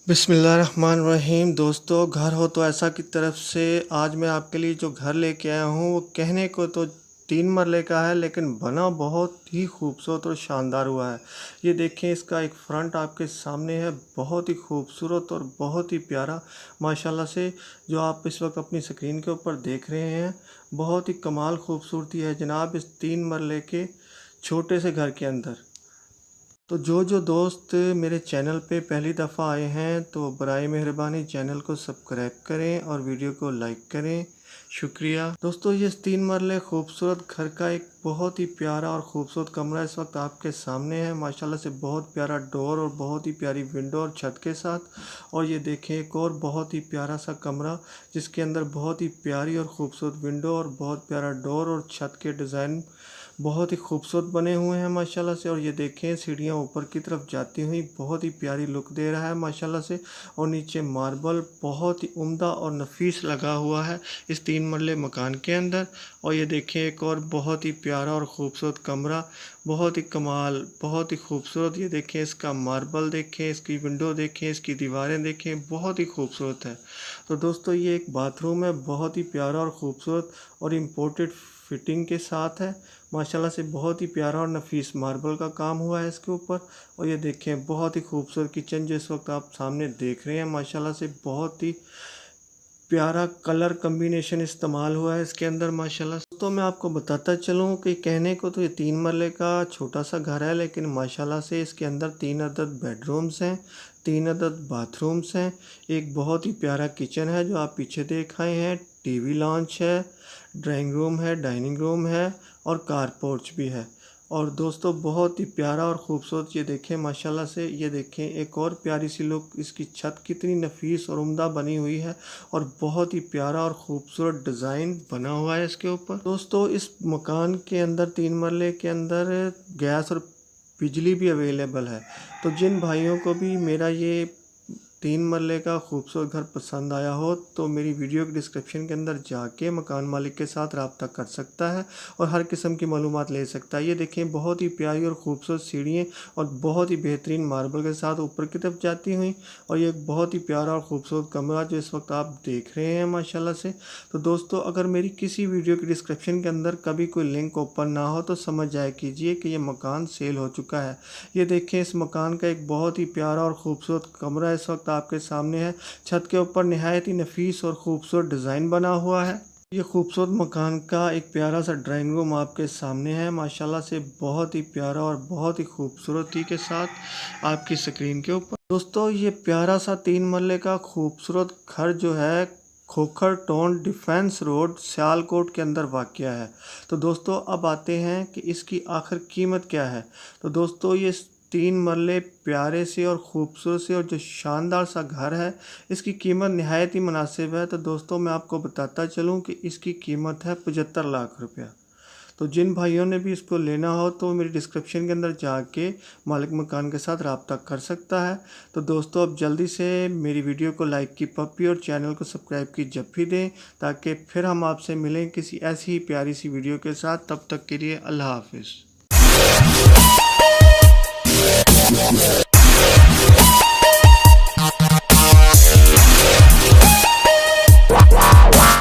बिस्मिल्लाहिर्रहमानिर्रहीम। दोस्तों, घर हो तो ऐसा की तरफ से आज मैं आपके लिए जो घर लेके आया हूँ वो कहने को तो 3 मरले का है, लेकिन बना बहुत ही खूबसूरत और शानदार हुआ है। ये देखें, इसका एक फ्रंट आपके सामने है, बहुत ही खूबसूरत और बहुत ही प्यारा माशाल्लाह से। जो आप इस वक्त अपनी स्क्रीन के ऊपर देख रहे हैं, बहुत ही कमाल खूबसूरती है जनाब इस 3 मरले के छोटे से घर के अंदर। तो जो दोस्त मेरे चैनल पे पहली दफ़ा आए हैं तो बराए मेहरबानी चैनल को सब्सक्राइब करें और वीडियो को लाइक करें, शुक्रिया। दोस्तों, ये 3 मरले खूबसूरत घर का एक बहुत ही प्यारा और ख़ूबसूरत कमरा इस वक्त आपके सामने है। माशाल्लाह से बहुत प्यारा डोर और बहुत ही प्यारी विंडो और छत के साथ। और ये देखें, एक और बहुत ही प्यारा सा कमरा जिसके अंदर बहुत ही प्यारी और ख़ूबसूरत विंडो और बहुत प्यारा डोर और छत के डिज़ाइन बहुत ही खूबसूरत बने हुए हैं माशाल्लाह से। और ये देखें, सीढ़ियाँ ऊपर की तरफ जाती हुई बहुत ही प्यारी लुक दे रहा है माशाल्लाह से। और नीचे मार्बल बहुत ही उम्दा और नफीस लगा हुआ है इस 3 मरले मकान के अंदर। और ये देखें, एक और बहुत ही प्यारा और ख़ूबसूरत कमरा, बहुत ही कमाल, बहुत ही खूबसूरत। ये देखें, इसका मार्बल देखें, इसकी विंडो देखें, इसकी दीवारें देखें, बहुत ही खूबसूरत है। तो दोस्तों, ये एक बाथरूम है, बहुत ही प्यारा और ख़ूबसूरत और इम्पोर्टेड फिटिंग के साथ है माशाल्लाह से। बहुत ही प्यारा और नफीस मार्बल का काम हुआ है इसके ऊपर। और ये देखें, बहुत ही खूबसूरत किचन जो इस वक्त आप सामने देख रहे हैं माशाल्लाह से। बहुत ही प्यारा कलर कम्बिनेशन इस्तेमाल हुआ है इसके अंदर माशाल्लाह। तो मैं आपको बताता चलूँ कि कहने को तो ये 3 मरले का छोटा सा घर है, लेकिन माशाल्लाह से इसके अंदर 3 अदद बेडरूम्स हैं, 3 अदद बाथरूम्स हैं, एक बहुत ही प्यारा किचन है जो आप पीछे देख आए हैं, टीवी लॉन्च है, ड्राइंग रूम है, डाइनिंग रूम है और कार पोर्च भी है। और दोस्तों, बहुत ही प्यारा और ख़ूबसूरत ये देखें माशाल्लाह से। ये देखें, एक और प्यारी सी लुक, इसकी छत कितनी नफीस और उम्दा बनी हुई है और बहुत ही प्यारा और ख़ूबसूरत डिज़ाइन बना हुआ है इसके ऊपर। दोस्तों, इस मकान के अंदर 3 मरले के अंदर गैस और बिजली भी अवेलेबल है। तो जिन भाइयों को भी मेरा ये 3 मरले का खूबसूरत घर पसंद आया हो तो मेरी वीडियो के डिस्क्रिप्शन के अंदर जाके मकान मालिक के साथ रब्ता कर सकता है और हर किस्म की मालूमात ले सकता है। ये देखें, बहुत ही प्यारी और ख़ूबसूरत सीढ़ियाँ और बहुत ही बेहतरीन मार्बल के साथ ऊपर की तरफ जाती हुई। और ये बहुत ही प्यारा और ख़ूबसूरत कमरा जो इस वक्त आप देख रहे हैं माशाल्लाह से। तो दोस्तों, अगर मेरी किसी वीडियो के डिस्क्रिप्शन के अंदर कभी कोई लिंक ओपन ना हो तो समझ जाए कीजिए कि ये मकान सेल हो चुका है। ये देखें, इस मकान का एक बहुत ही प्यारा और ख़ूबसूरत कमरा इस वक्त आपके सामने है। छत के ऊपर निहायत ही नफीस और ख़ूबसूरत डिज़ाइन बना हुआ है। ये खूबसूरत मकान का एक प्यारा सा ड्राइंग रूम आपके सामने है माशाल्लाह से, बहुत ही प्यारा और बहुत ही खूबसूरती के साथ आपकी स्क्रीन के ऊपर। दोस्तों, ये प्यारा सा 3 मरले का खूबसूरत घर जो है Khokhar town defence road Sialkot के अंदर वाक़या है। तो दोस्तों, अब आते हैं कि इसकी आखिर कीमत क्या है। तो दोस्तों, ये 3 मरले प्यारे से और ख़ूबसूरत से और जो शानदार सा घर है, इसकी कीमत निहायत ही मुनासिब है। तो दोस्तों, मैं आपको बताता चलूँ कि इसकी कीमत है 75 लाख रुपया। तो जिन भाइयों ने भी इसको लेना हो तो मेरी डिस्क्रिप्शन के अंदर जाके मालिक मकान के साथ रब्ता कर सकता है। तो दोस्तों, अब जल्दी से मेरी वीडियो को लाइक की पप्पी और चैनल को सब्सक्राइब की जप्पी दें, ताकि फिर हम आपसे मिलें किसी ऐसी ही प्यारी सी वीडियो के साथ। तब तक के लिए अल्लाह हाफिज़।